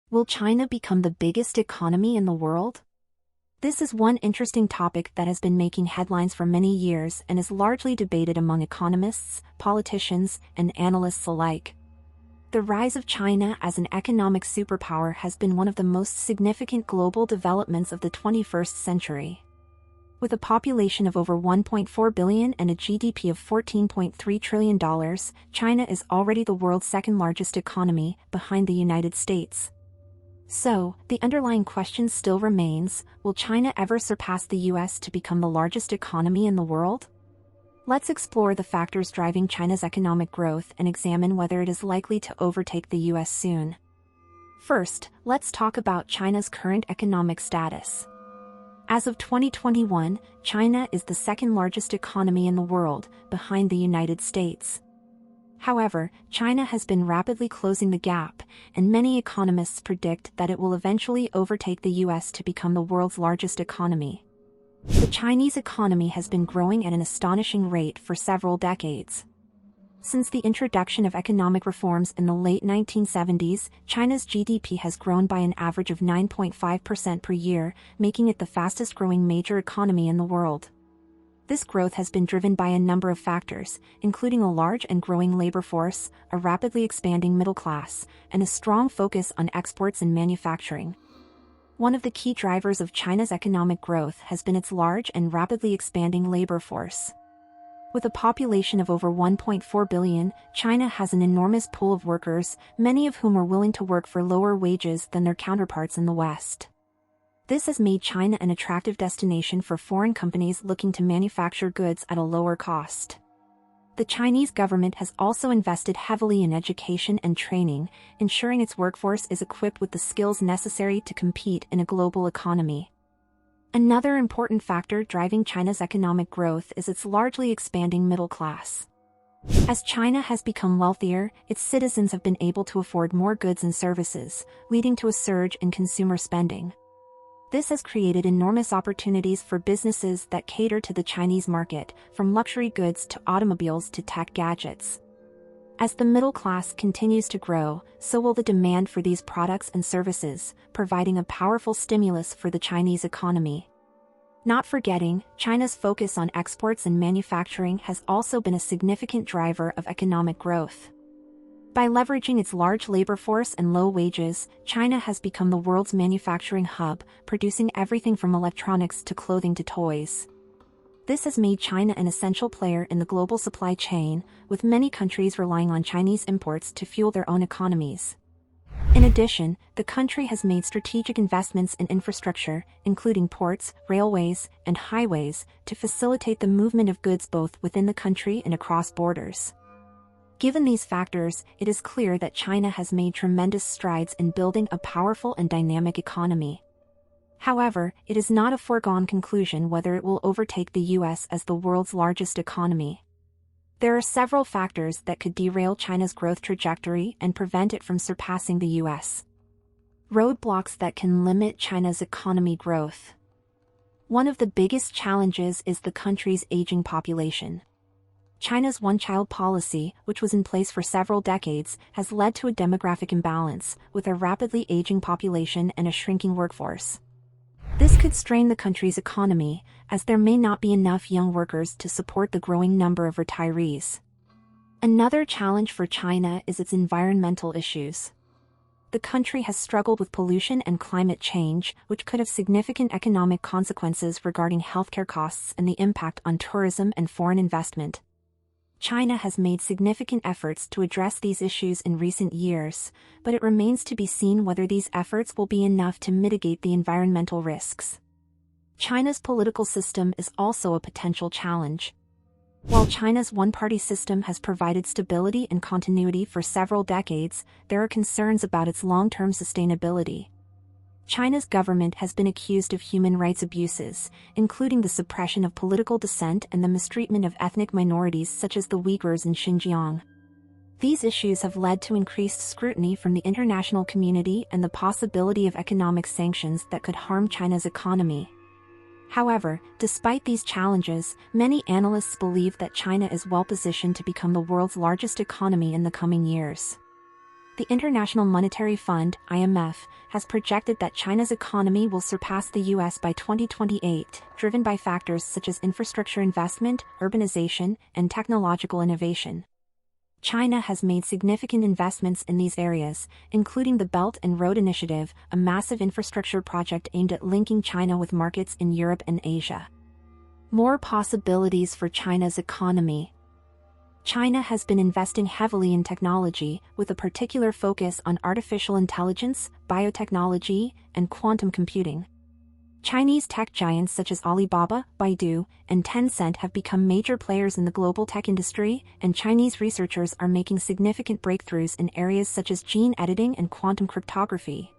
Will China become the biggest economy in the world? This is one interesting topic that has been making headlines for many years and is largely debated among economists, politicians, and analysts alike. The rise of China as an economic superpower has been one of the most significant global developments of the 21st century. With a population of over 1.4 billion and a GDP of $14.3 trillion, China is already the world's second-largest economy, behind the United States. So, the underlying question still remains, will China ever surpass the US to become the largest economy in the world? Let's explore the factors driving China's economic growth and examine whether it is likely to overtake the US soon. First, let's talk about China's current economic status. As of 2021, China is the second-largest economy in the world, behind the United States. However, China has been rapidly closing the gap, and many economists predict that it will eventually overtake the US to become the world's largest economy. The Chinese economy has been growing at an astonishing rate for several decades. Since the introduction of economic reforms in the late 1970s, China's GDP has grown by an average of 9.5% per year, making it the fastest-growing major economy in the world. This growth has been driven by a number of factors, including a large and growing labor force, a rapidly expanding middle class, and a strong focus on exports and manufacturing. One of the key drivers of China's economic growth has been its large and rapidly expanding labor force. With a population of over 1.4 billion, China has an enormous pool of workers, many of whom are willing to work for lower wages than their counterparts in the West. This has made China an attractive destination for foreign companies looking to manufacture goods at a lower cost. The Chinese government has also invested heavily in education and training, ensuring its workforce is equipped with the skills necessary to compete in a global economy. Another important factor driving China's economic growth is its largely expanding middle class. As China has become wealthier, its citizens have been able to afford more goods and services, leading to a surge in consumer spending. This has created enormous opportunities for businesses that cater to the Chinese market, from luxury goods to automobiles to tech gadgets. As the middle class continues to grow, so will the demand for these products and services, providing a powerful stimulus for the Chinese economy. Not forgetting, China's focus on exports and manufacturing has also been a significant driver of economic growth. By leveraging its large labor force and low wages, China has become the world's manufacturing hub, producing everything from electronics to clothing to toys. This has made China an essential player in the global supply chain, with many countries relying on Chinese imports to fuel their own economies. In addition, the country has made strategic investments in infrastructure, including ports, railways, and highways, to facilitate the movement of goods both within the country and across borders. Given these factors, it is clear that China has made tremendous strides in building a powerful and dynamic economy. However, it is not a foregone conclusion whether it will overtake the US as the world's largest economy. There are several factors that could derail China's growth trajectory and prevent it from surpassing the US. Roadblocks that can limit China's economy growth. One of the biggest challenges is the country's aging population. China's one-child policy, which was in place for several decades, has led to a demographic imbalance, with a rapidly aging population and a shrinking workforce. This could strain the country's economy, as there may not be enough young workers to support the growing number of retirees. Another challenge for China is its environmental issues. The country has struggled with pollution and climate change, which could have significant economic consequences regarding healthcare costs and the impact on tourism and foreign investment. China has made significant efforts to address these issues in recent years, but it remains to be seen whether these efforts will be enough to mitigate the environmental risks. China's political system is also a potential challenge. While China's one-party system has provided stability and continuity for several decades, there are concerns about its long-term sustainability. China's government has been accused of human rights abuses, including the suppression of political dissent and the mistreatment of ethnic minorities such as the Uyghurs in Xinjiang. These issues have led to increased scrutiny from the international community and the possibility of economic sanctions that could harm China's economy. However, despite these challenges, many analysts believe that China is well positioned to become the world's largest economy in the coming years. The International Monetary Fund, IMF, has projected that China's economy will surpass the US by 2028, driven by factors such as infrastructure investment, urbanization, and technological innovation. China has made significant investments in these areas, including the Belt and Road Initiative, a massive infrastructure project aimed at linking China with markets in Europe and Asia. More possibilities for China's economy. China has been investing heavily in technology, with a particular focus on artificial intelligence, biotechnology, and quantum computing. Chinese tech giants such as Alibaba, Baidu, and Tencent have become major players in the global tech industry, and Chinese researchers are making significant breakthroughs in areas such as gene editing and quantum cryptography.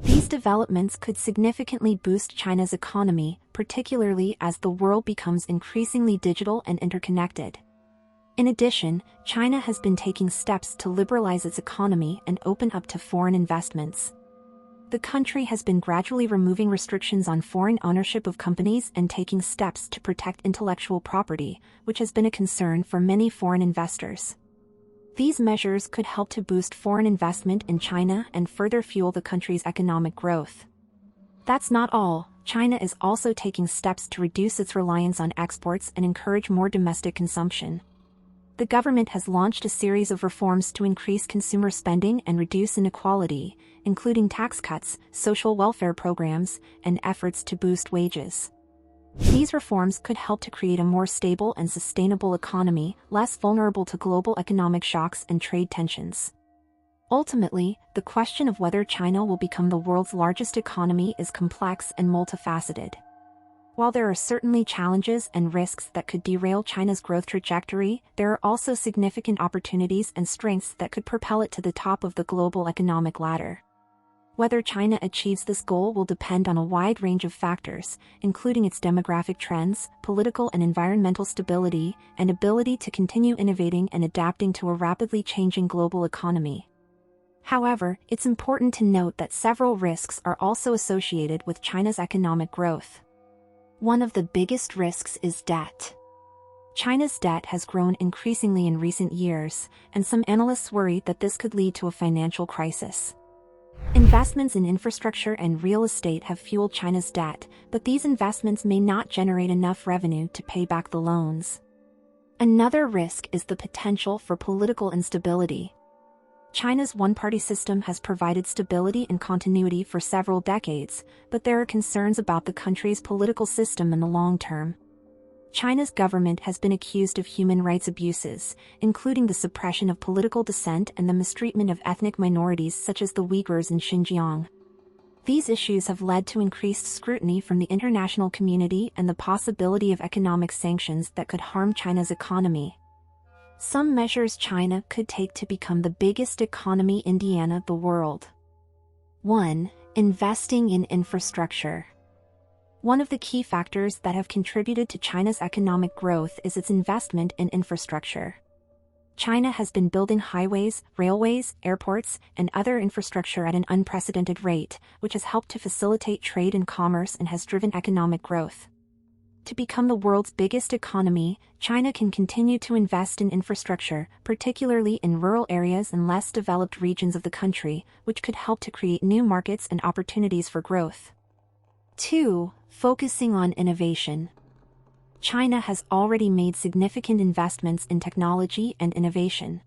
These developments could significantly boost China's economy, particularly as the world becomes increasingly digital and interconnected. In addition, China has been taking steps to liberalize its economy and open up to foreign investments. The country has been gradually removing restrictions on foreign ownership of companies and taking steps to protect intellectual property, which has been a concern for many foreign investors. These measures could help to boost foreign investment in China and further fuel the country's economic growth. That's not all. China is also taking steps to reduce its reliance on exports and encourage more domestic consumption. The government has launched a series of reforms to increase consumer spending and reduce inequality, including tax cuts, social welfare programs, and efforts to boost wages. These reforms could help to create a more stable and sustainable economy, less vulnerable to global economic shocks and trade tensions. Ultimately, the question of whether China will become the world's largest economy is complex and multifaceted. While there are certainly challenges and risks that could derail China's growth trajectory, there are also significant opportunities and strengths that could propel it to the top of the global economic ladder. Whether China achieves this goal will depend on a wide range of factors, including its demographic trends, political and environmental stability, and ability to continue innovating and adapting to a rapidly changing global economy. However, it's important to note that several risks are also associated with China's economic growth. One of the biggest risks is debt. China's debt has grown increasingly in recent years, and some analysts worry that this could lead to a financial crisis. Investments in infrastructure and real estate have fueled China's debt, but these investments may not generate enough revenue to pay back the loans. Another risk is the potential for political instability. China's one-party system has provided stability and continuity for several decades, but there are concerns about the country's political system in the long term. China's government has been accused of human rights abuses, including the suppression of political dissent and the mistreatment of ethnic minorities such as the Uyghurs in Xinjiang. These issues have led to increased scrutiny from the international community and the possibility of economic sanctions that could harm China's economy. Some measures China could take to become the biggest economy in the world. 1. Investing in infrastructure. One of the key factors that have contributed to China's economic growth is its investment in infrastructure. China has been building highways, railways, airports, and other infrastructure at an unprecedented rate, which has helped to facilitate trade and commerce and has driven economic growth. To become the world's biggest economy, China can continue to invest in infrastructure, particularly in rural areas and less developed regions of the country, which could help to create new markets and opportunities for growth. 2. Focusing on innovation. China has already made significant investments in technology and innovation.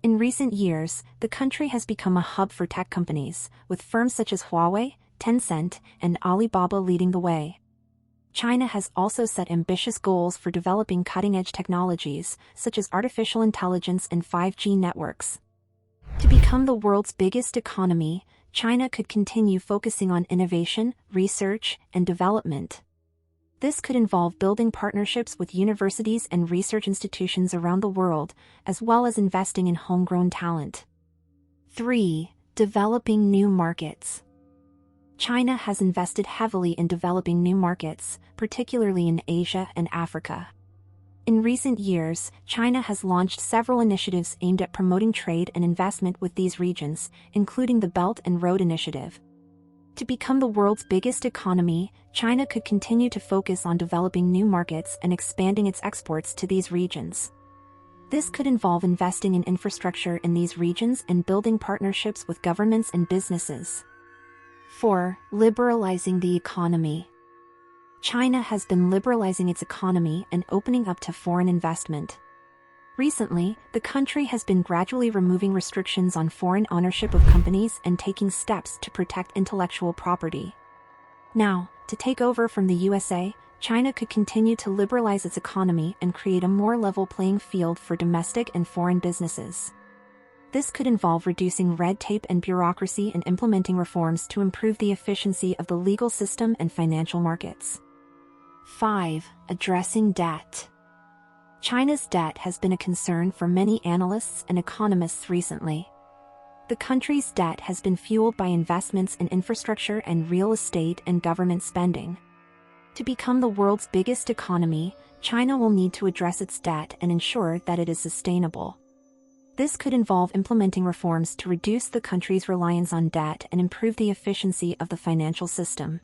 In recent years, the country has become a hub for tech companies, with firms such as Huawei, Tencent, and Alibaba leading the way. China has also set ambitious goals for developing cutting-edge technologies, such as artificial intelligence and 5G networks. To become the world's biggest economy, China could continue focusing on innovation, research, and development. This could involve building partnerships with universities and research institutions around the world, as well as investing in homegrown talent. 3. Developing new markets. China has invested heavily in developing new markets, particularly in Asia and Africa. In recent years, China has launched several initiatives aimed at promoting trade and investment with these regions, including the Belt and Road Initiative. To become the world's biggest economy, China could continue to focus on developing new markets and expanding its exports to these regions. This could involve investing in infrastructure in these regions and building partnerships with governments and businesses. 4. Liberalizing the economy. China has been liberalizing its economy and opening up to foreign investment. Recently, the country has been gradually removing restrictions on foreign ownership of companies and taking steps to protect intellectual property. Now, to take over from the USA, China could continue to liberalize its economy and create a more level playing field for domestic and foreign businesses. This could involve reducing red tape and bureaucracy and implementing reforms to improve the efficiency of the legal system and financial markets. 5. Addressing debt. China's debt has been a concern for many analysts and economists recently. The country's debt has been fueled by investments in infrastructure and real estate and government spending. To become the world's biggest economy, China will need to address its debt and ensure that it is sustainable. This could involve implementing reforms to reduce the country's reliance on debt and improve the efficiency of the financial system.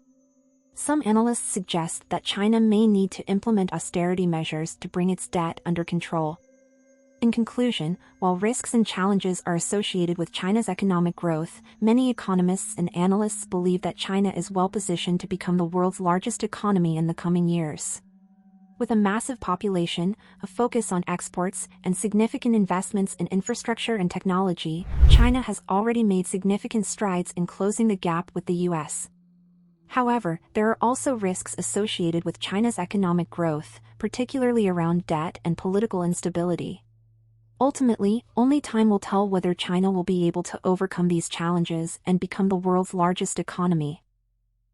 Some analysts suggest that China may need to implement austerity measures to bring its debt under control. In conclusion, while risks and challenges are associated with China's economic growth, many economists and analysts believe that China is well positioned to become the world's largest economy in the coming years. With a massive population, a focus on exports, and significant investments in infrastructure and technology, China has already made significant strides in closing the gap with the US. However, there are also risks associated with China's economic growth, particularly around debt and political instability. Ultimately, only time will tell whether China will be able to overcome these challenges and become the world's largest economy.